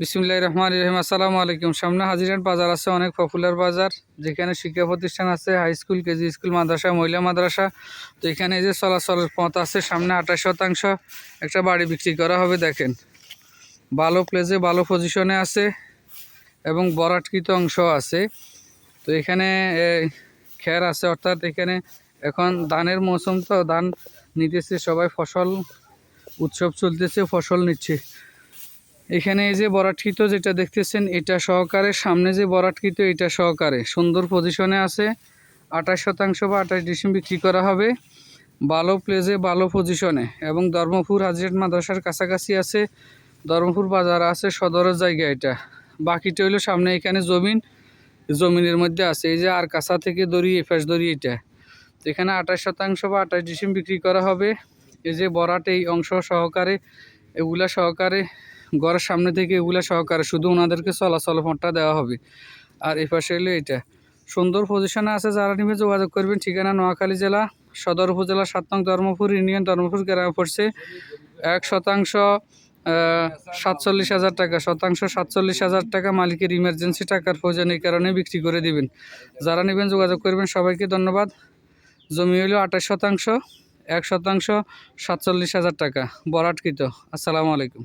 বিসমিল্লাহির রহমানির রহিম। আসসালামু আলাইকুম। সামনে হাজিরাট বাজার আছে, অনেক পপুলার বাজার, যেখানে শিক্ষা প্রতিষ্ঠান আছে, হাই স্কুল, কেজি স্কুল, মাদ্রাসা, মহিলা মাদ্রাসা। তো এখানে এই যে চলাচলের পথ আছে, সামনে 28% একটা বাড়ি বিক্রি করা হবে। দেখেন, ভালো প্লেসে ভালো পজিশনে আছে এবং বরাটকৃত অংশ আছে। তো এখানে খের আছে, অর্থাৎ এখানে এখন ধানের মৌসুম, তো ধান নিতেছে সবাই, ফসল উৎসব চলতেছে, ফসল নিচ্ছে। এখানে এই যে বরাটকৃত যেটা দেখতেছেন, এটা সহকারে, সামনে যে বরাটকৃত এটা সহকারে সুন্দর পজিশনে আছে। 28% বা 28 বিক্রি করা হবে, ভালো প্লেসে ভালো পজিশনে, এবং ধর্মপুর হাজিরাট মাদ্রাসার কাছাকাছি আছে। ধর্মপুর বাজার আছে, সদরের জায়গা এটা। বাকিটা হইলো সামনে এখানে জমিনের মধ্যে আছে। এই যে আর কাছা থেকে দড়ি, এফাস দড়ি, এটা তো এখানে 28% বা 28 বিক্রি করা হবে। এই যে বরাট এই অংশ সহকারে, এগুলা সহকারে, ঘরের সামনে থেকে এগুলা সহকারে শুধু ওনাদেরকে চলাচল পথটা দেওয়া হবে। আর এ পাশে এলে এটা সুন্দর পজিশনে আছে। যারা নিবে যোগাযোগ করবেন। ঠিকানা নোয়াখালী জেলা সদর উপজেলা 7 নং ধর্মপুর ইউনিয়ন, ধর্মপুর গ্রামে পড়ছে। 1% 47,000 টাকা, 47,000 টাকা মালিকের ইমার্জেন্সি টাকার প্রয়োজন, এই কারণে বিক্রি করে দিবেন। যারা নেবেন যোগাযোগ করবেন। সবাইকে ধন্যবাদ। জমি হইল 28%, 1% 47,000 টাকা বরাটকৃত। আসসালামু আলাইকুম।